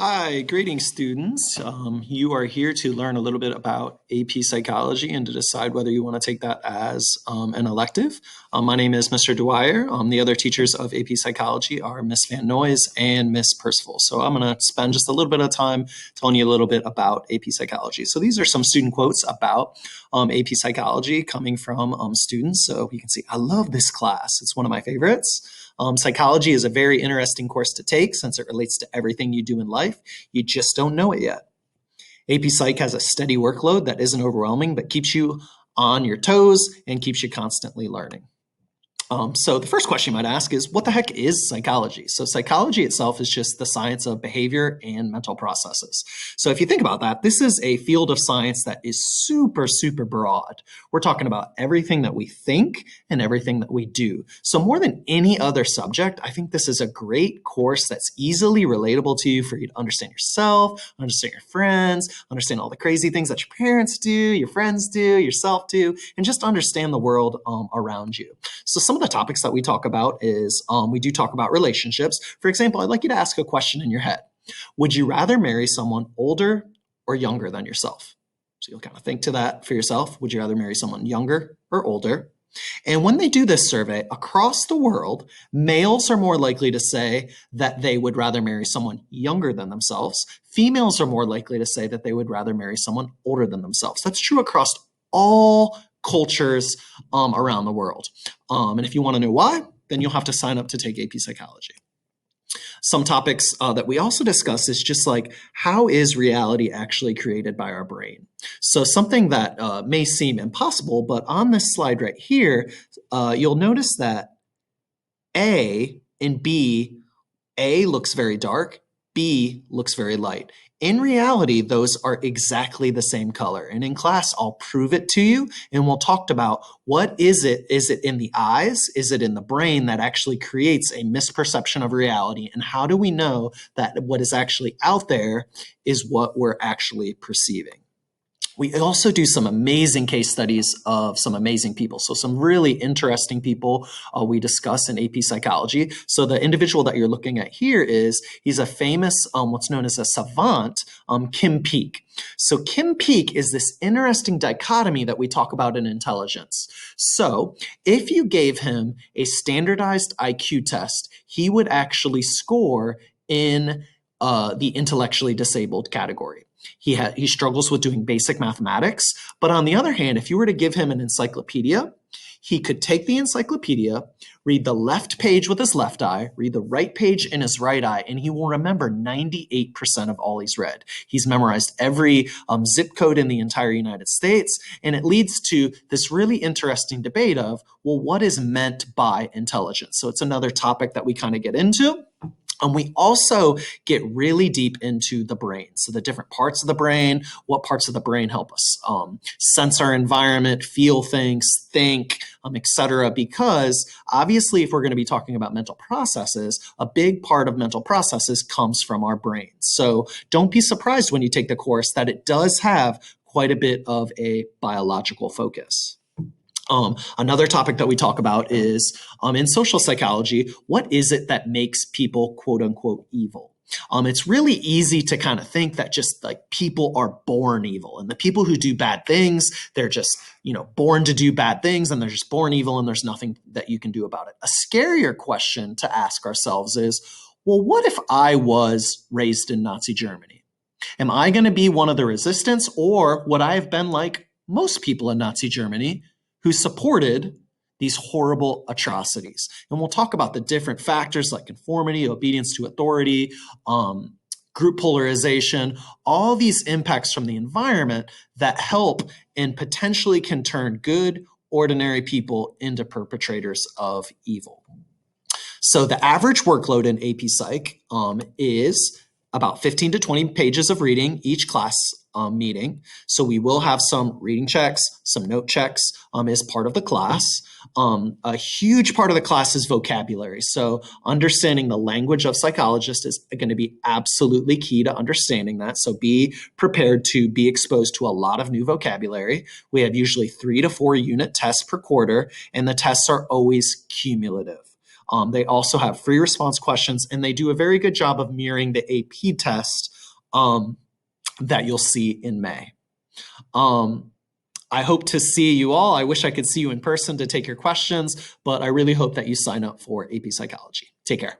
Hi, greetings students. You are here to learn a little bit about AP Psychology and to decide whether you want to take that as an elective. My name is Mr. Dwyer. The other teachers of AP Psychology are Miss Van Noyes and Miss Percival. So I'm going to spend just a little bit of time telling you a little bit about AP Psychology. So these are some student quotes about AP Psychology coming from students. So you can see, I love this class. It's one of my favorites. Psychology is a very interesting course to take since it relates to everything you do in life. You just don't know it yet. AP Psych has a steady workload that isn't overwhelming, but keeps you on your toes and keeps you constantly learning. So the first question you might ask is, what the heck is psychology? So psychology itself is just the science of behavior and mental processes. So if you think about that, this is a field of science that is super, super broad. We're talking about everything that we think and everything that we do. So more than any other subject, I think this is a great course that's easily relatable to you for you to understand yourself, understand your friends, understand all the crazy things that your parents do, your friends do, yourself do, and just understand the world around you. So some of the topics that we talk about is we do talk about relationships. For example, I'd like you to ask a question in your head. Would you rather marry someone older or younger than yourself? So you'll kind of think to that for yourself. Would you rather marry someone younger or older? And when they do this survey across the world, males are more likely to say that they would rather marry someone younger than themselves. Females are more likely to say that they would rather marry someone older than themselves. That's true across all cultures around the world. And if you want to know why, then you'll have to sign up to take AP Psychology. Some topics that we also discuss is just like, how is reality actually created by our brain? So something that may seem impossible, but on this slide right here, you'll notice that A and B, A looks very dark, B looks very light. In reality, those are exactly the same color. And in class, I'll prove it to you, and we'll talk about what is it? Is it in the eyes? Is it in the brain that actually creates a misperception of reality? And how do we know that what is actually out there is what we're actually perceiving? We also do some amazing case studies of some amazing people. So some really interesting people we discuss in AP Psychology. So the individual that you're looking at here he's a famous, what's known as a savant, Kim Peek. So Kim Peek is this interesting dichotomy that we talk about in intelligence. So if you gave him a standardized IQ test, he would actually score in the intellectually disabled category. He struggles with doing basic mathematics, but on the other hand, if you were to give him an encyclopedia, he could take the encyclopedia, read the left page with his left eye, read the right page in his right eye, and he will remember 98% of all he's read. He's memorized every zip code in the entire United States, and it leads to this really interesting debate of, well, what is meant by intelligence? So it's another topic that we kind of get into. And we also get really deep into the brain. So the different parts of the brain, what parts of the brain help us sense our environment, feel things, think, etc. Because obviously, if we're going to be talking about mental processes, a big part of mental processes comes from our brain. So don't be surprised when you take the course that it does have quite a bit of a biological focus. Another topic that we talk about is in social psychology, what is it that makes people quote unquote evil? It's really easy to kind of think that just like people are born evil, and the people who do bad things, they're just, born to do bad things, and they're just born evil, and there's nothing that you can do about it. A scarier question to ask ourselves is, well, what if I was raised in Nazi Germany? Am I going to be one of the resistance, or would I have been like most people in Nazi Germany who supported these horrible atrocities? And we'll talk about the different factors like conformity, obedience to authority, group polarization, all these impacts from the environment that help and potentially can turn good, ordinary people into perpetrators of evil. So the average workload in AP Psych is about 15 to 20 pages of reading each class meeting. So we will have some reading checks, some note checks as part of the class. A huge part of the class is vocabulary. So understanding the language of psychologists is going to be absolutely key to understanding that. So be prepared to be exposed to a lot of new vocabulary. We have usually 3 to 4 unit tests per quarter, and the tests are always cumulative. They also have free response questions, and they do a very good job of mirroring the AP test that you'll see in May. I hope to see you all. I wish I could see you in person to take your questions, but I really hope that you sign up for AP Psychology. Take care.